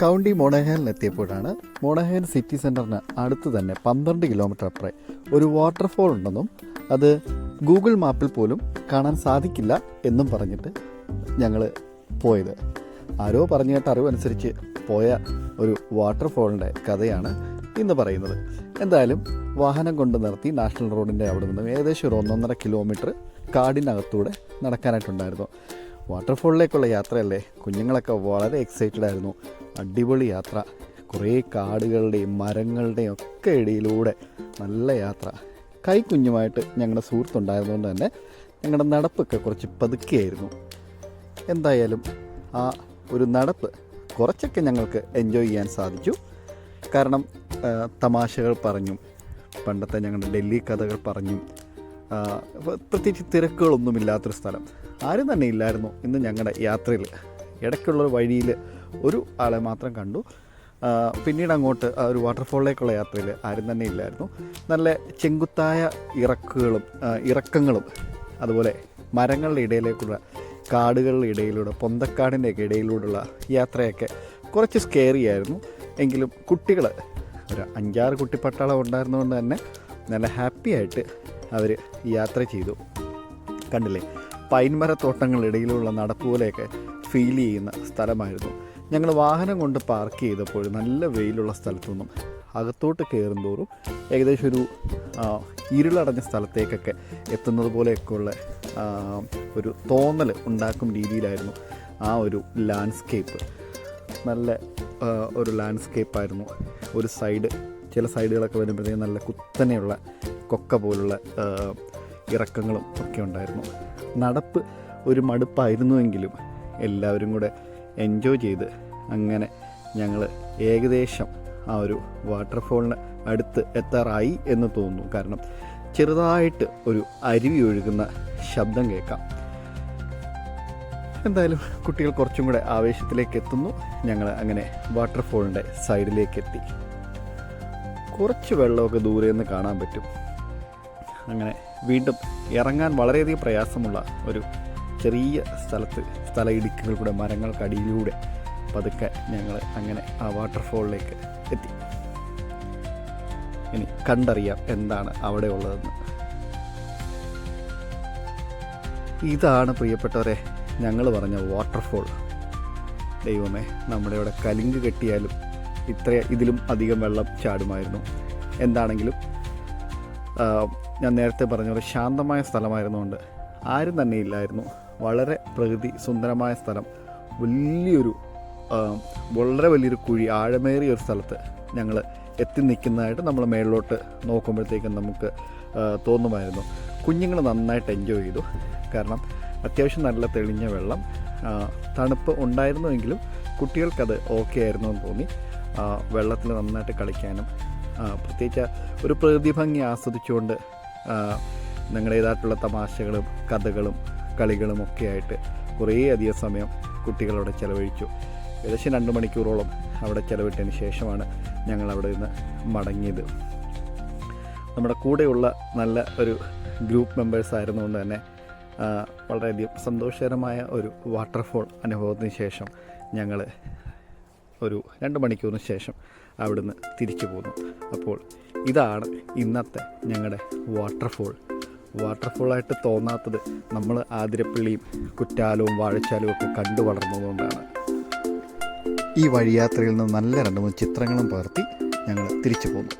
County മോണഹാലിലെത്തിയപ്പോഴാണ് മോണഹാൽ city സെൻറ്ററിന് അടുത്ത് തന്നെ 12 kilometre അപ്പുറേ ഒരു വാട്ടർഫോൾ ഉണ്ടെന്നും അത് ഗൂഗിൾ മാപ്പിൽ പോലും കാണാൻ സാധിക്കില്ല എന്നും പറഞ്ഞിട്ട് ഞങ്ങൾ പോയത്. ആരോ പറഞ്ഞു കേട്ട അറിവനുസരിച്ച് പോയ ഒരു വാട്ടർഫോളിൻ്റെ കഥയാണ് ഇന്ന് പറയുന്നത്. എന്തായാലും വാഹനം കൊണ്ട് നിർത്തി നാഷണൽ റോഡിൻ്റെ അവിടെ നിന്നും ഏകദേശം ഒരു 1.5 കിലോമീറ്റർ കാടിനകത്തൂടെ നടക്കാനായിട്ടുണ്ടായിരുന്നു. വാട്ടർഫോളിലേക്കുള്ള യാത്രയല്ലേ, കുഞ്ഞുങ്ങളൊക്കെ വളരെ എക്സൈറ്റഡ് ആയിരുന്നു. അടിപൊളി യാത്ര, കുറേ കാടുകളുടെയും മരങ്ങളുടെയും ഒക്കെ ഇടയിലൂടെ നല്ല യാത്ര. കൈക്കുഞ്ഞുമായിട്ട് ഞങ്ങളുടെ സുഹൃത്തുണ്ടായതുകൊണ്ട് തന്നെ ഞങ്ങളുടെ നടപ്പൊക്കെ കുറച്ച് പതുക്കെയായിരുന്നു. എന്തായാലും ആ ഒരു നടപ്പ് കുറച്ചൊക്കെ ഞങ്ങൾക്ക് എൻജോയ് ചെയ്യാൻ സാധിച്ചു. കാരണം തമാശകൾ പറഞ്ഞും പണ്ടത്തെ ഞങ്ങളുടെ ഡൽഹി കഥകൾ പറഞ്ഞും പ്രത്യേകിച്ച് തിരക്കുകളൊന്നുമില്ലാത്തൊരു സ്ഥലം ആരും തന്നെ ഇല്ലായിരുന്നു. ഇന്ന് ഞങ്ങളുടെ യാത്രയിൽ ഇടയ്ക്കുള്ള വഴിയിൽ ഒരു ആളെ മാത്രം കണ്ടു. പിന്നീട് അങ്ങോട്ട് ആ ഒരു വാട്ടർഫോളിലേക്കുള്ള യാത്രയിൽ ആരും തന്നെ ഇല്ലായിരുന്നു. നല്ല ചെങ്കുത്തായ ഇറക്കങ്ങളും അതുപോലെ മരങ്ങളുടെ ഇടയിലേക്കുള്ള കാടുകളുടെ ഇടയിലൂടെ പൊന്തക്കാടിൻ്റെയൊക്കെ ഇടയിലൂടെയുള്ള യാത്രയൊക്കെ കുറച്ച് സ്കെയറി ആയിരുന്നു. എങ്കിലും കുട്ടികൾ ഒരു 5-6 കുട്ടിപ്പട്ടാളം ഉണ്ടായിരുന്നുകൊണ്ട് തന്നെ നല്ല ഹാപ്പി ആയിട്ട് അവർ യാത്ര ചെയ്തു. കണ്ടില്ലേ, പൈൻമരത്തോട്ടങ്ങളുടെ ഇടയിലുള്ള നടപ്പ് പോലെയൊക്കെ ഫീൽ ചെയ്യുന്ന സ്ഥലമായിരുന്നു. ഞങ്ങൾ വാഹനം കൊണ്ട് പാർക്ക് ചെയ്തപ്പോൾ നല്ല വെയിലുള്ള സ്ഥലത്തു നിന്നും അകത്തോട്ട് കയറും തോറും ഏകദേശം ഒരു ഇരുളടഞ്ഞ സ്ഥലത്തേക്കൊക്കെ എത്തുന്നത് പോലെയൊക്കെയുള്ള ഒരു തോന്നൽ ഉണ്ടാക്കും രീതിയിലായിരുന്നു ആ ഒരു ലാൻഡ്സ്കേപ്പ്. നല്ല ഒരു ലാൻഡ്സ്കേപ്പായിരുന്നു. ഒരു സൈഡ്, ചില സൈഡുകളൊക്കെ വരുമ്പോഴത്തേക്കും നല്ല കുത്തനെയുള്ള കൊക്ക പോലുള്ള ഇറക്കങ്ങളും ഒക്കെ ഉണ്ടായിരുന്നു. നടപ്പ് ഒരു മടുപ്പായിരുന്നുവെങ്കിലും എല്ലാവരും കൂടെ എൻജോയ് ചെയ്ത് അങ്ങനെ ഞങ്ങൾ ഏകദേശം ആ ഒരു വാട്ടർഫോളിന് അടുത്ത് എത്താറായി എന്ന് തോന്നുന്നു. കാരണം ചെറുതായിട്ട് ഒരു അരുവി ഒഴുകുന്ന ശബ്ദം കേൾക്കാം. എന്തായാലും കുട്ടികൾ കുറച്ചും കൂടെ ആവേശത്തിലേക്ക് എത്തുന്നു. ഞങ്ങൾ അങ്ങനെ വാട്ടർഫോളിൻ്റെ സൈഡിലേക്ക് എത്തി. കുറച്ച് വെള്ളമൊക്കെ ദൂരെ നിന്ന് കാണാൻ പറ്റും. അങ്ങനെ വീണ്ടും ഇറങ്ങാൻ വളരെയധികം പ്രയാസമുള്ള ഒരു ചെറിയ സ്ഥല ഇടുക്കുകൾ കൂടെ മരങ്ങൾക്കടിയിലൂടെ പതുക്കെ ഞങ്ങൾ അങ്ങനെ ആ വാട്ടർഫോളിലേക്ക് എത്തി. ഇനി കണ്ടറിയാം എന്താണ് അവിടെ ഉള്ളതെന്ന്. ഇതാണ് പ്രിയപ്പെട്ടവരെ ഞങ്ങൾ പറഞ്ഞ വാട്ടർഫോൾ. ദൈവമേ, നമ്മുടെ ഇവിടെ കലിങ്ക് കെട്ടിയാലും ഇതിലും അധികം വെള്ളം ചാടുമായിരുന്നു. എന്താണെങ്കിലും ഞാൻ നേരത്തെ പറഞ്ഞ പോലെ ശാന്തമായ സ്ഥലമായിരുന്നുകൊണ്ട് ആരും തന്നെ ഇല്ലായിരുന്നു. വളരെ പ്രകൃതി സുന്ദരമായ സ്ഥലം. വളരെ വലിയൊരു കുഴി, ആഴമേറിയ ഒരു സ്ഥലത്ത് ഞങ്ങൾ എത്തി നിൽക്കുന്നതായിട്ട് നമ്മൾ മേളിലോട്ട് നോക്കുമ്പോഴത്തേക്കും നമുക്ക് തോന്നുമായിരുന്നു. കുഞ്ഞുങ്ങൾ നന്നായിട്ട് എൻജോയ് ചെയ്തു. കാരണം അത്യാവശ്യം നല്ല തെളിഞ്ഞ വെള്ളം, തണുപ്പ് ഉണ്ടായിരുന്നുവെങ്കിലും കുട്ടികൾക്കത് ഓക്കെ ആയിരുന്നു എന്ന് തോന്നി. വെള്ളത്തിൽ നന്നായിട്ട് കളിക്കാനും പ്രത്യേകിച്ച് ഒരു പ്രകൃതി ഭംഗി ആസ്വദിച്ചുകൊണ്ട് ഞങ്ങളുടേതായിട്ടുള്ള തമാശകളും കഥകളും കളികളും ഒക്കെ ആയിട്ട് കുറേ അധികം സമയം കുട്ടികളവിടെ ചിലവഴിച്ചു. ഏകദേശം 2 മണിക്കൂറോളം അവിടെ ചിലവിട്ടതിന് ശേഷമാണ് ഞങ്ങൾ അവിടെ നിന്ന് മടങ്ങിയത്. നമ്മുടെ കൂടെയുള്ള നല്ല ഒരു ഗ്രൂപ്പ് മെമ്പേഴ്സ് ആയിരുന്നുകൊണ്ട് തന്നെ വളരെയധികം സന്തോഷകരമായ ഒരു വാട്ടർഫോൾ അനുഭവത്തിന് ശേഷം ഞങ്ങൾ ഒരു 2 മണിക്കൂറിന് ശേഷം അവിടുന്ന് തിരിച്ചു പോന്നു. അപ്പോൾ ഇതാണ് ഇന്നത്തെ ഞങ്ങളുടെ വാട്ടർഫോളായിട്ട് തോന്നാത്തത് നമ്മൾ ആതിരപ്പള്ളിയും കുറ്റാലവും വാഴച്ചാലും ഒക്കെ കണ്ടു വളർന്നതുകൊണ്ടാണ്. ഈ വഴിയാത്രയിൽ നിന്ന് നല്ല 2-3 ചിത്രങ്ങളും പകർത്തി ഞങ്ങൾ തിരിച്ചു പോന്നു.